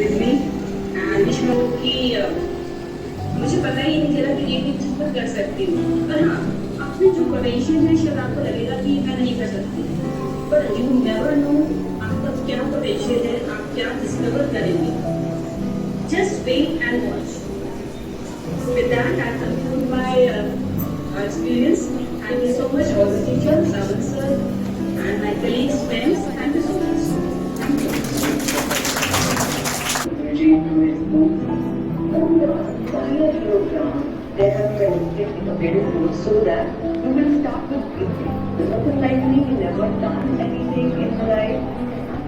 with me and wish में कि मुझे पता ही नहीं चला कि ये भी चीज़ मैं कर सकती हूँ, पर हाँ अपने जो पोटेंशियल है शायद आपको लगेगा कि मैं नहीं कर सकती, पर यू नेवर नो आपका क्या पोटेंशियल है, आप क्या डिस्कवर करेंगे. Just wait and watch. With that, I conclude my experience. Thank you so much, all the teachers, Savan sir, and my colleagues, friends. Thank you so much. Thank you. They have been available so that you will start with breathing. Nothing like me, never done anything in my life.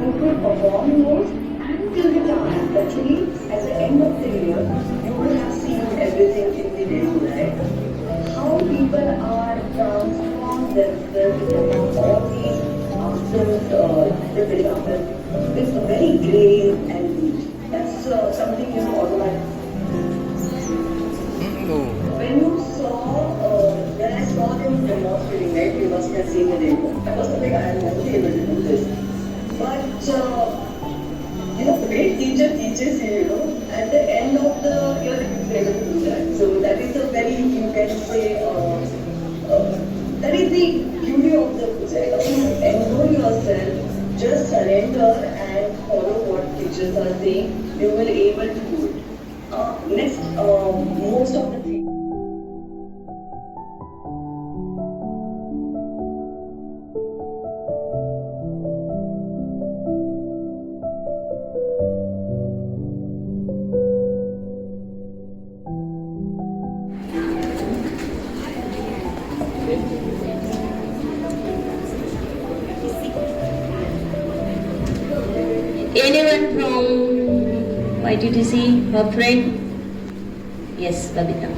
You could perform those until the time. Actually, at the end of the year, you will have seen everything in the daily life. How people are transformed themselves to perform all these asanas, the example, with a very grace and ease. That's something you know automatic. When you saw, when I saw them demonstrating, right, you must have seen the demo. That was something I had never been able to do this. But, you know, great teacher teaches you, you know, at the end of the year you will be able to do that. So that is a very, you can say, that is the beauty of the project. Enroll yourself, just surrender and follow what teachers are saying. You will be able to do it. Next, most of the things. Anyone from YTTC, her friend? Yes, Babita.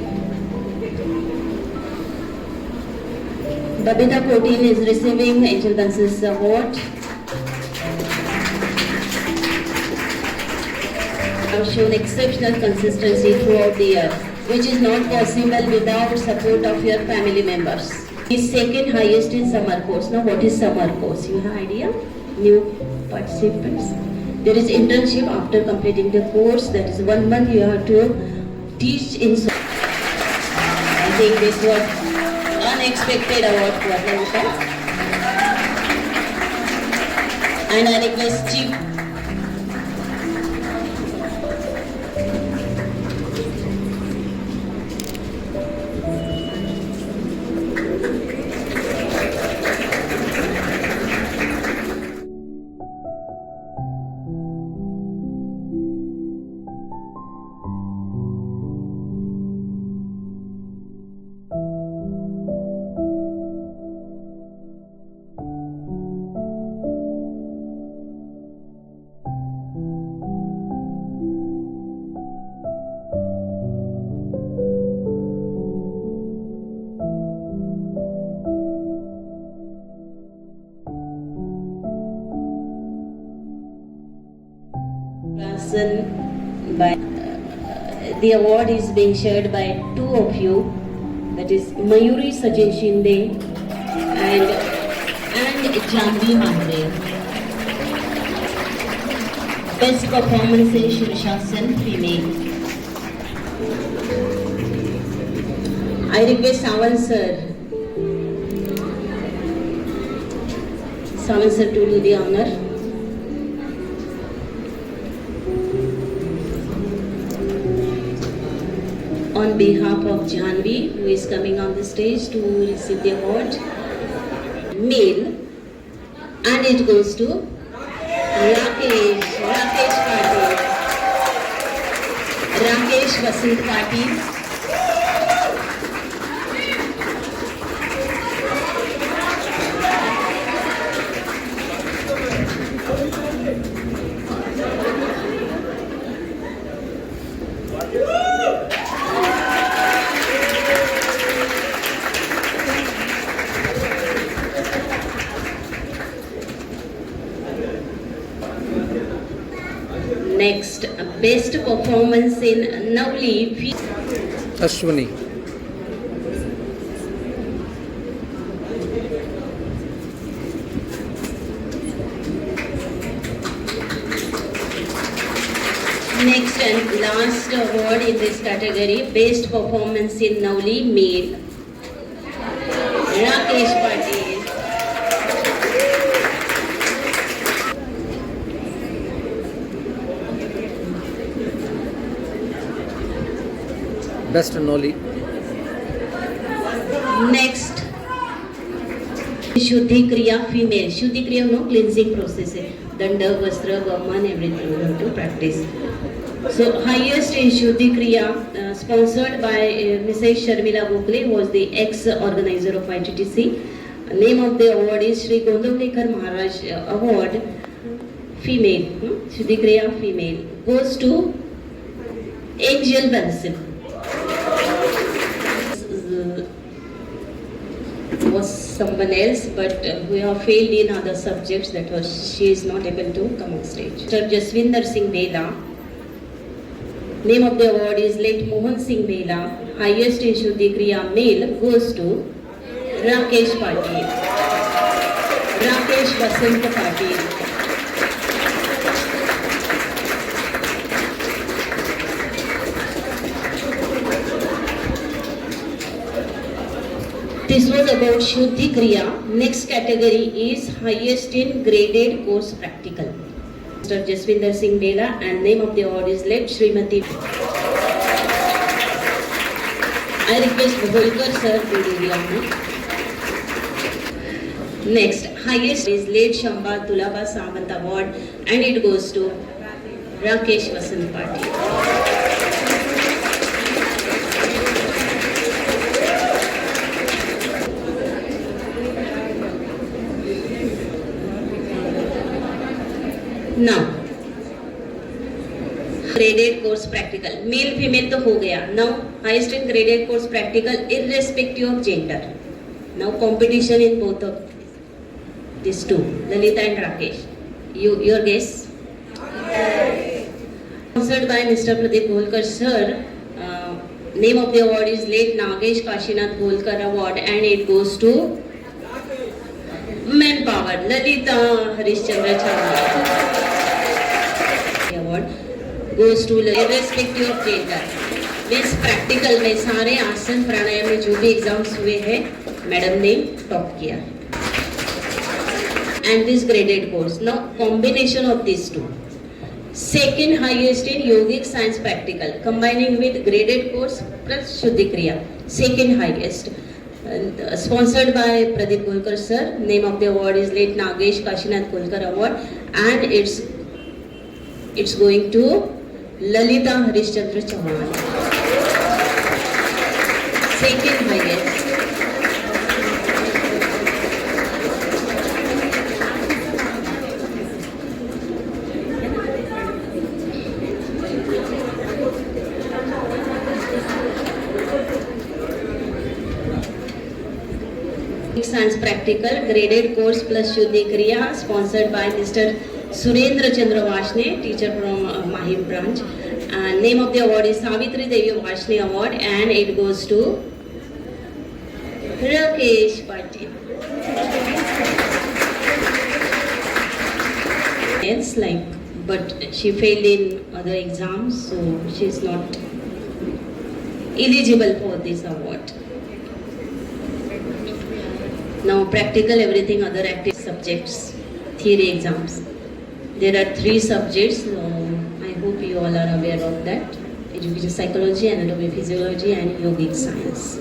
Babita 14 is receiving Angel Dances Award. Have shown exceptional consistency throughout the year, which is not possible without support of your family members. Is second highest in summer course. Now, what is summer course? You have idea? New participants. There is internship after completing the course. That is 1 month you have to teach in. I think this was unexpected award for Navita. And I request Chief. By the award is being shared by two of you, that is Mayuri Sajin Shinde and Janvi Mandre. Best performance in Shirshasana female. I request Savan sir to do the honor. On behalf of Janvi, who is coming on the stage to receive the award, male, and it goes to Rakesh Patil, Rakesh Vasant Patil. Next, best performance in Navli. Ashwini. Next and last award in this category, Best Performance in Navli Male, Rakesh Patil. Best Noli. Next, Shuddhi Kriya female. Shuddhi Kriya no cleansing process है. Danda, Vastra, Vaman, everything you have to practice. So highest in Shuddhi Kriya, sponsored by Mrs. Sharmila Gokhale, was the ex-organizer of ITTC. Name of the award is Shri Gondavlekar Maharaj Award, female. Shuddhi Kriya female goes to Angel Benson. Was someone else, but we have failed in other subjects. That was she is not able to come on stage. Sir Jaswinder Singh Bela. Name of the award is late Mohan Singh Bela. Highest in Shuddhi Kriya male goes to Rakesh Patil. Rakesh Vasant Patil. This was about Shuddhi Kriya. Next category is highest in graded course practical. Mr. Jaswinder Singh Bela, and name of the award is led Srimati. I request Bholkar sir to do the honor. Next, highest is led Shamba Tulaba Samant Award, and it goes to Rakesh Vasant Patil. Now, graded course practical. Male female तो हो गया. Now, highest in graded course practical irrespective of gender. Now, competition in both of these two, Lalita and Rakesh. Your guess? Sponsored by Mr. Pradeep Bholkar sir. Name of the award is late Nagesh Kashinath Bholkar Award, and it goes to Manpower, Lalita Harishchandra Chawla. Award goes to irrespective of gender. Means practical में सारे आसन प्राणायाम में जो भी exams हुए हैं, madam ने top किया. And this graded course. Now combination of these two. Second highest in yogic science practical, combining with graded course plus Shuddhi Kriya. Second highest. Sponsored by Pradeep Bholkar sir. Name of the award is late Nagesh Kashinath Bholkar Award, and it's going to Lalita Harishchandra Chawla. Second highest. Science practical graded course plus Shuddhi Kriya, sponsored by Mr. Surendra Chandra Vashne, teacher from Mahim branch. Name of the award is Savitri Devi Vashne Award, and it goes to Rakesh Patil. Else but she failed in other exams, so she is not eligible for this award. Now practical everything other active subjects, theory exams. There are 3 subjects. I hope you all are aware of that. Education psychology, anatomy physiology, and yogic science.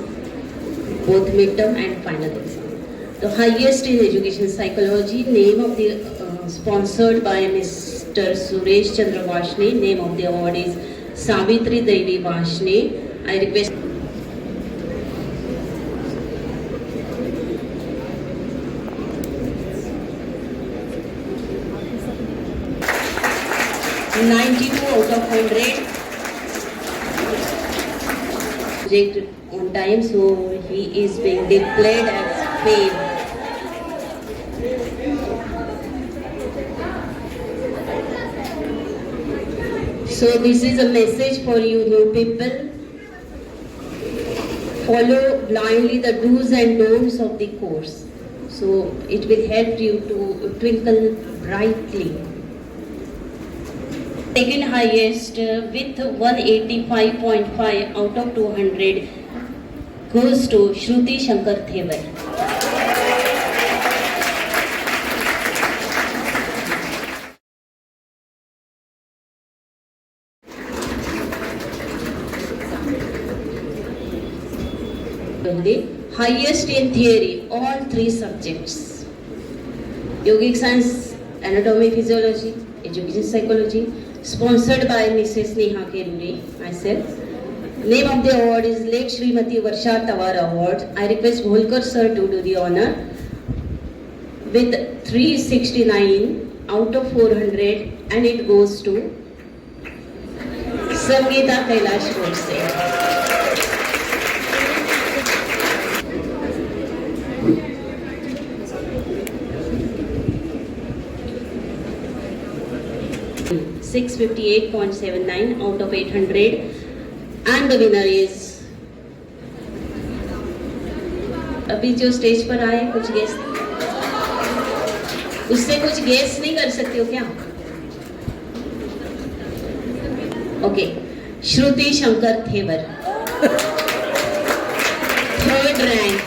Both midterm and final exam. The highest is education psychology. Name of the sponsored by Mr. Suresh Chandra Vashne. Name of the award is Savitri Devi Vashne. I request 92 out of 100. Project on time, so he is being declared as failed. So this is a message for you new people. Follow blindly the do's and don'ts of the course. So it will help you to twinkle brightly. Second highest with 185.5 out of 200 goes to Shruti Shankar Thevar. The highest in theory, all three subjects: yogic science, anatomy, physiology, education psychology, sponsored by Mrs. Neha Keruri, myself. Name of the award is late Srimati Varsha Tawar Award. I request Volkar sir to do the honor with 369 out of 400, and it goes to Sangeeta Kailash Godse. $658.79 out of 800, and the winner is. अभी जो stage पर आए कुछ guess, उससे कुछ guess नहीं कर सकते हो क्या? Okay, Shruti Shankar Thevar, third rank.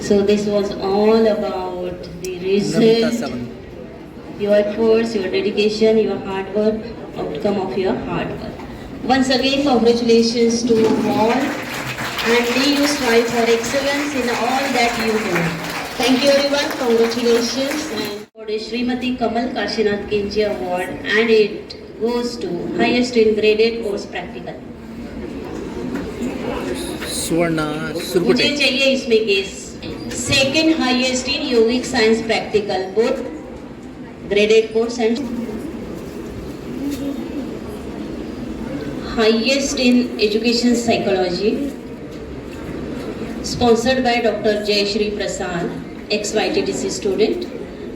So this was all about the result, your efforts, your dedication, your hard work, outcome of your hard work. Once again, congratulations to all, and may you strive for excellence in all that you do. Thank you everyone, congratulations. And for the Srimati Kamal Kashinath Kinji Award, and it goes to highest in graded course practical. सुवर्णा सुरपुटे. मुझे चाहिए इसमें case. Second highest in yogic science practical, both graded course, and highest in education psychology, sponsored by Dr. Jayashree Prasad, ex-YTTC student.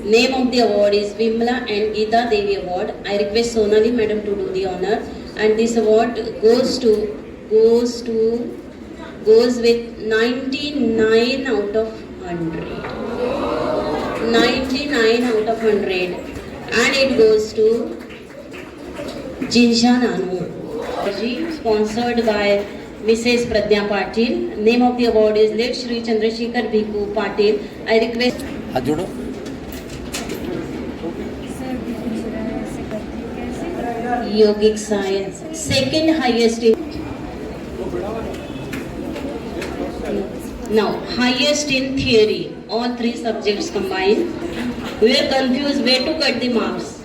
Name of the award is Vimla and Geeta Devi Award. I request Sonali madam to do the honor, and this award goes with 99 out of 100. 99 out of 100, and it goes to Jinsha Nanu, sponsored by Mrs. Pradnya Patil. Name of the award is late Shri Chandrasekhar Bhiku Patil. I request. हाथ जोड़ो. Yogic science, second highest in. Now, highest in theory, all three subjects combined. We are confused where to cut the marks.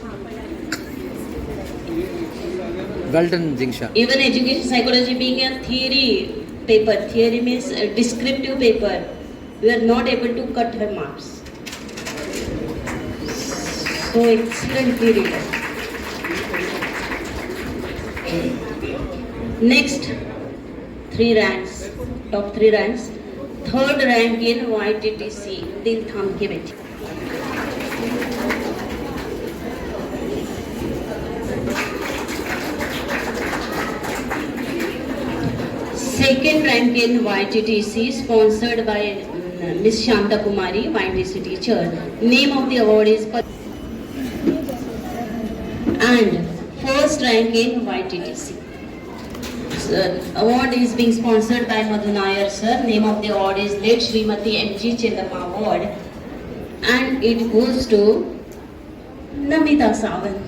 Well done, Jingsha. Even education psychology being a theory paper, theory means a descriptive paper, we are not able to cut her marks. So excellently written. Next, 3 ranks, top 3 ranks. Third rank in YTTC, दिल थाम के बैठी. Second rank in YTTC, sponsored by Miss Shanta Kumari, YTTC teacher. Name of the award is. And first rank in YTTC. Award is being sponsored by Madhu Nair sir. Name of the award is late Srimati M.G. Chedappa Award, and it goes to Namita Sawant.